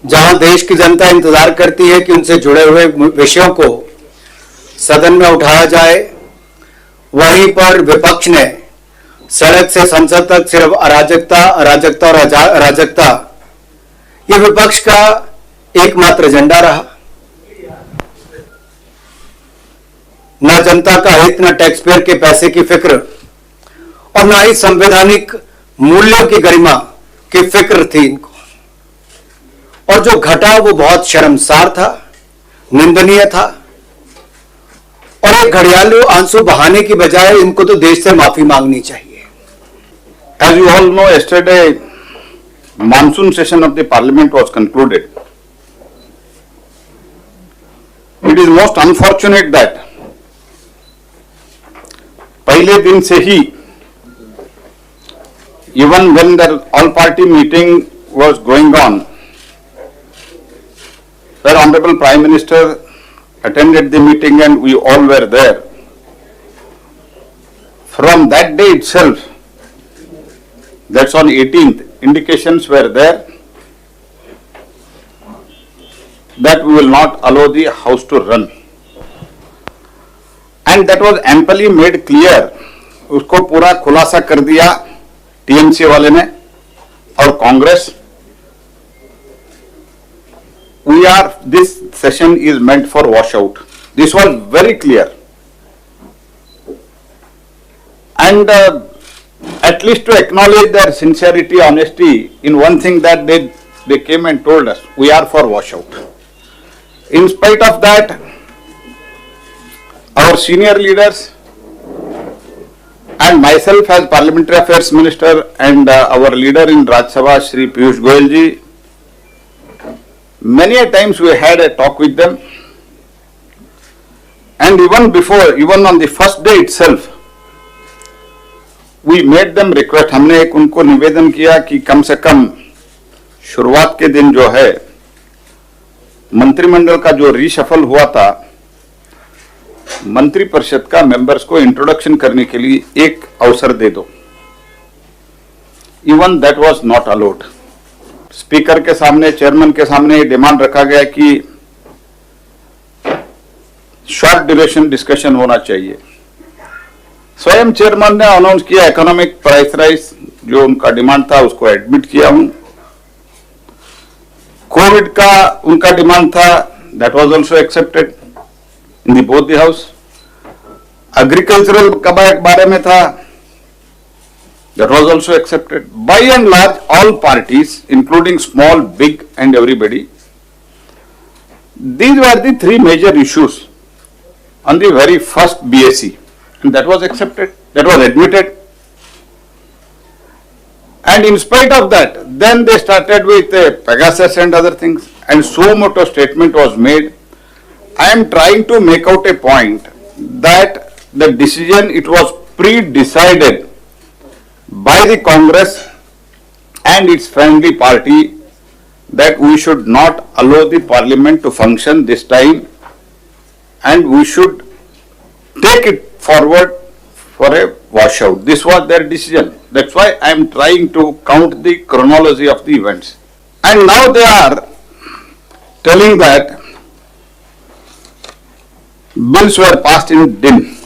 जहां देश की जनता इंतजार करती है कि उनसे जुड़े हुए विषयों को सदन में उठाया जाए, वहीं पर विपक्ष ने सड़क से संसद तक सिर्फ अराजकता अराजकता और अराजकता, ये विपक्ष का एकमात्र एजेंडा रहा। न जनता का हित, न टैक्स पेयर के पैसे की फिक्र और न ही संवैधानिक मूल्यों की गरिमा की फिक्र थी इनको। और जो घटा वो बहुत शर्मसार था, निंदनीय था और एक घड़ियालू आंसू बहाने की बजाय इनको तो देश से माफी मांगनी चाहिए। As you all know, yesterday monsoon session of the parliament was concluded. It is most unfortunate that पहले दिन से ही, even when the all party meeting was going on, where Honorable Prime Minister attended the meeting and we all were there, from that day itself, that's on 18th, indications were there that we will not allow the house to run. And that was amply made clear, उसको पूरा खुलासा कर दिया TMC वाले ने और Congress. This session is meant for washout. This was very clear. And at least to acknowledge their sincerity, honesty in one thing, that they came and told us, we are for washout. In spite of that, our senior leaders and myself as Parliamentary Affairs Minister and our leader in Rajya Sabha, Shri Piyush Goyal ji, many a times we had a talk with them, and even on the first day itself, we made them request, हमने एक उनको निवेदन किया कि कम से कम शुरुआत के दिन जो है मंत्रिमंडल का जो रीशफल हुआ था, मंत्री परिषद का मेंबर्स को इंट्रोडक्शन करने के लिए एक अवसर दे दो। Even that was not allowed. Speaker के सामने, चेयरमैन के सामने ये डिमांड रखा गया कि शॉर्ट ड्यूरेशन डिस्कशन होना चाहिए। स्वयं चेयरमैन ने अनाउंस किया इकोनॉमिक प्राइस राइज, जो उनका डिमांड था उसको एडमिट किया हूं। कोविड का उनका डिमांड था, that was also accepted in the both the house. Agricultural का बारे में था, that was also accepted. By and large, all parties, including small, big and everybody, these were the three major issues on the very first BSc, and that was accepted, that was admitted. And in spite of that, then they started with Pegasus and other things, and so much of statement was made. I am trying to make out a point that the decision, it was pre-decided by the Congress and its friendly party that we should not allow the parliament to function this time, and we should take it forward for a washout. This was their decision. That's why I am trying to count the chronology of the events. And now they are telling that bills were passed in din.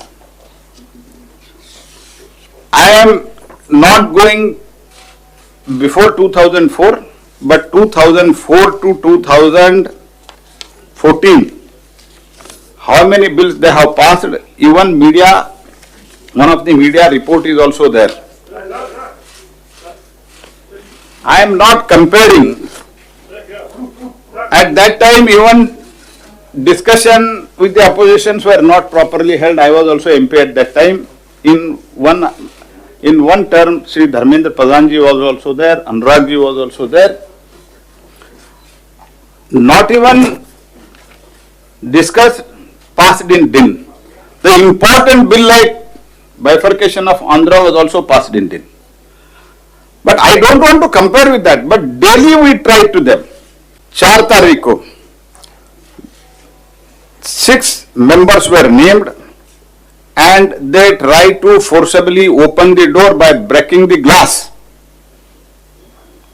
I am not going before 2004, but 2004 to 2014, how many bills they have passed, even media, one of the media report is also there. I am not comparing. At that time, even discussion with the oppositions were not properly held. I was also MP at that time. In one term, Sri Dharmendra Pradhan ji was also there, Anurag ji was also there. Not even discussed, passed in din. The important bill like bifurcation of Andhra was also passed in din. But I don't want to compare with that, but daily we try to them. 4 तारीख को 6 members were named, and they tried to forcibly open the door by breaking the glass.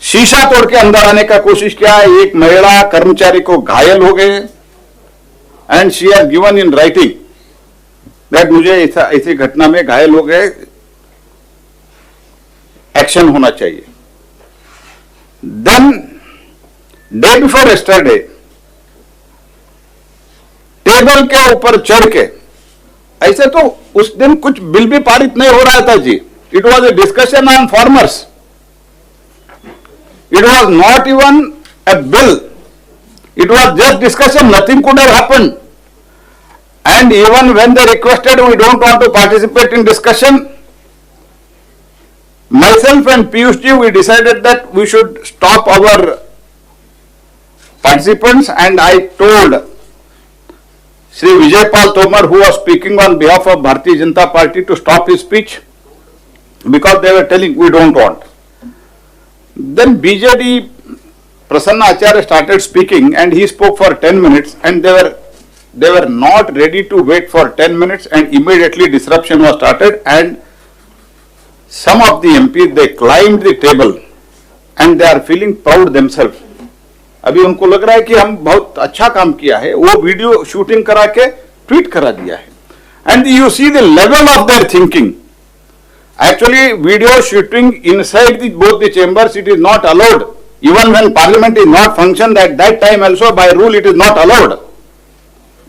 शीशा तोड़ के अंदर आने का कोशिश किया। एक महिला कर्मचारी को घायल हो गए and she has given in writing that मुझे ऐसी घटना में घायल हो गए, एक्शन होना चाहिए। Then day before yesterday table के ऊपर चढ़ के, ऐसे तो उस दिन कुछ बिल भी पारित नहीं हो रहा था जी। It was a discussion on farmers, it was not even a bill, it was just discussion, nothing could have happened. And even when they requested, we don't want to participate in discussion, myself and Piyush ji, we decided that we should stop our participants, and I told Shri Vijay Pal Tomar, who was speaking on behalf of Bharatiya Janata Party, to stop his speech because they were telling we don't want. Then BJD Prasanna Acharya started speaking and he spoke for 10 minutes and they were not ready to wait for 10 minutes and immediately disruption was started and some of the MPs, they climbed the table and they are feeling proud themselves. अभी उनको लग रहा है कि हम बहुत अच्छा काम किया है, वो वीडियो शूटिंग करा के ट्वीट करा दिया है। And you see the level of their thinking. Actually, video shooting inside both the chambers, it is not allowed. Even when Parliament is not functioned, at that time also by rule it is not allowed.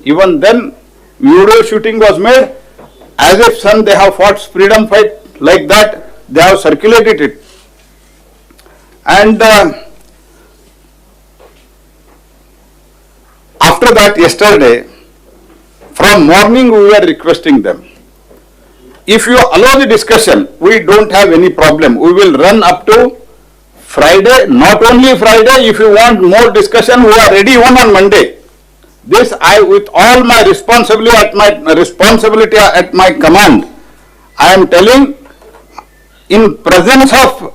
Even then, video shooting was made as if they have fought freedom fight like that. They have circulated it. And after that, yesterday, from morning we were requesting them. If you allow the discussion, we don't have any problem. We will run up to Friday. Not only Friday, if you want more discussion, we are ready even on Monday. This I, with all my responsibility at my command, I am telling, in presence of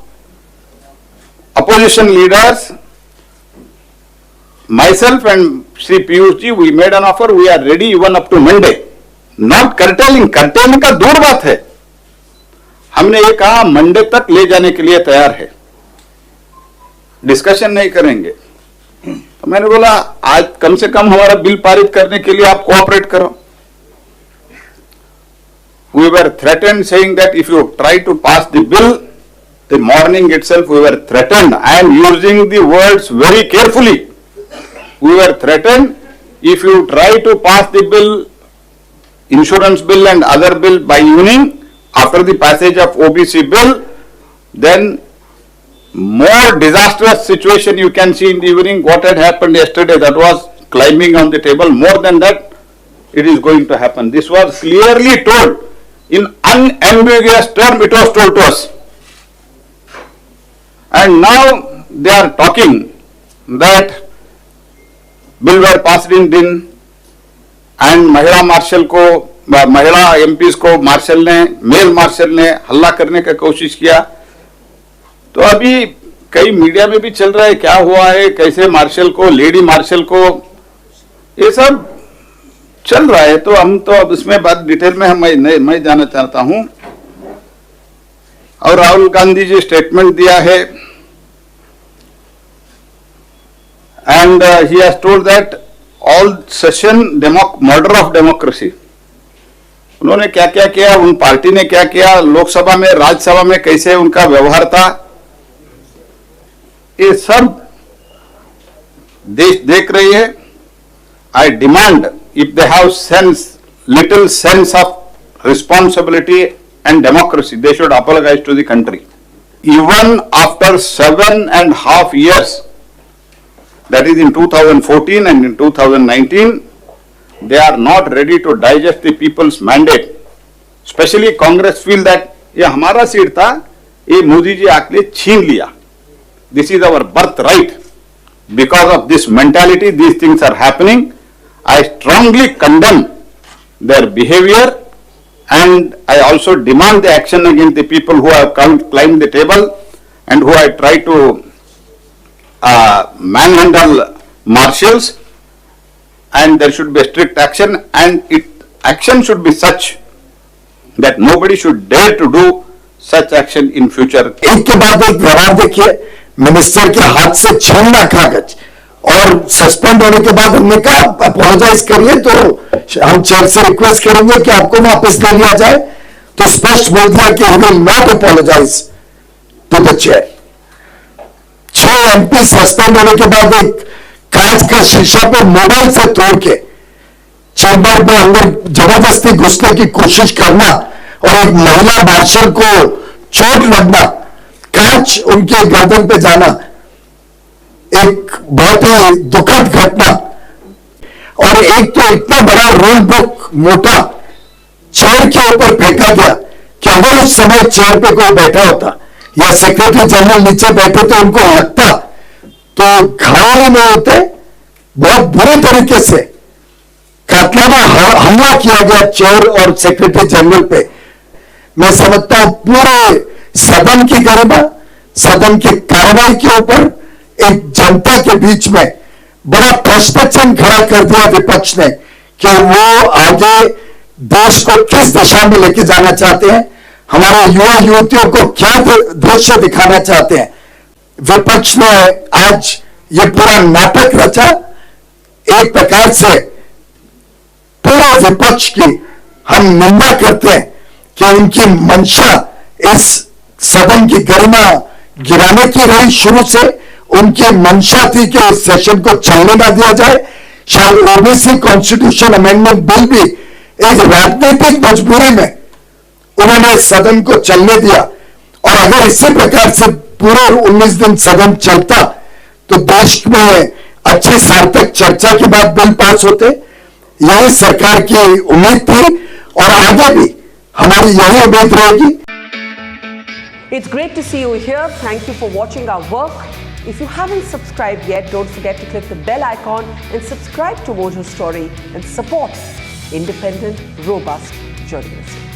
opposition leaders, myself and Shri Piyush ji, we made an offer. We are ready even up to Monday. Not curtailing का दूर बात है, हमने ये कहा Monday तक ले जाने के लिए तैयार है, डिस्कशन नहीं करेंगे। तो मैंने बोला आज कम से कम हमारा बिल पारित करने के लिए आप कोऑपरेट करो। We were threatened saying that if you try to pass the bill, the morning itself we were threatened. I am using the words very carefully. We were threatened if you try to pass the bill, insurance bill and other bill by evening after the passage of OBC bill, then more disastrous situation you can see in the evening. What had happened yesterday, that was climbing on the table. More than that, it is going to happen. This was clearly told in unambiguous term. It was told to us, and now they are talking that bill were passed in din and महिला martial को, महिला MPs को martial ने, mail martial ने हल्ला करने का कोशिश किया। तो अभी कई मीडिया में भी चल रहा है क्या हुआ है, कैसे मार्शल को, लेडी मार्शल को, ये सब चल रहा है। तो हम तो अब इसमें बात डिटेल में मैं जानना चाहता हूं। और राहुल गांधी जी स्टेटमेंट दिया है and he has told that all session murder of democracy. उन्होंने क्या क्या किया, उन पार्टी ने क्या किया, लोकसभा में, राज्यसभा में कैसे उनका व्यवहार था, ये सब देश देख रही है। I demand if they have little sense of responsibility and democracy, they should apologize to the country. Even after 7.5 years, that is in 2014 and in 2019, they are not ready to digest the people's mandate. Especially Congress feel that ये हमारा seat था, ये मोदी जी आके छीन लिया. This is our birthright. Because of this mentality, these things are happening. I strongly condemn their behavior, and I also demand the action against the people who have climbed the table and who have tried to manhandle marshals, and there should be a strict action, and action should be such that nobody should dare to do such action in future. इसके बाद एक व्यवहार देखिए, minister के हाथ से छीनना कागज, और सस्पेंड होने के बाद हमने कहा अपोलोजाइज करिए, तो हम चेयर से रिक्वेस्ट करेंगे कि आपको वापस ले लिया जाए, तो स्पष्ट बोल दिया कि he will not apologise to the chair. 6 MP suspend होने के बाद एक कांच का शीशा पे मोबाइल से तोड़ के चेंबर में अंदर जबरदस्ती घुसने की कोशिश करना और एक महिला मार्शल को चोट लगना, कांच उनके गर्दन पे जाना, एक बहुत ही दुखद घटना। और एक तो इतना बड़ा रूल बुक मोटा चेयर के ऊपर फेंका गया कि अगर उस समय चेयर पे कोई बैठा होता या सेक्रेटरी जनरल नीचे बैठे तो उनको लगता तो घायल ही नहीं होते। बहुत बुरे तरीके से कातलाना हमला किया गया चेयर और सेक्रेटरी जनरल पे। मैं समझता हूं पूरे सदन की गरिमा, सदन की कार्रवाई के ऊपर एक जनता के बीच में बड़ा प्रश्न चिन्ह खड़ा कर दिया विपक्ष ने कि वो आगे देश को किस दिशा में लेके जाना चाहते हैं, हमारे युवा युवतियों को क्या दृश्य दिखाना चाहते हैं। विपक्ष ने आज ये पूरा नाटक रचा। एक प्रकार से पूरे विपक्ष की हम निंदा करते हैं कि उनकी मंशा इस सदन की गरिमा गिराने की रही। शुरू से उनकी मंशा थी कि इस सेशन को चलने ना दिया जाए। शायद ओबीसी कॉन्स्टिट्यूशन अमेंडमेंट बिल भी एक राजनीतिक मजबूरी में उन्होंने सदन को चलने दिया। और अगर इसी प्रकार से पूरे 19 दिन सदन चलता तो देश में अच्छी सार्थक चर्चा के बाद बिल पास होते। यही सरकार की उम्मीद थी और आगे भी हमारी यही उम्मीद रहेगी। It's great to see you here. Thank you for watching our work. If you haven't subscribed yet, don't forget to click the bell icon and subscribe to Mojo Story and support independent, robust journalism.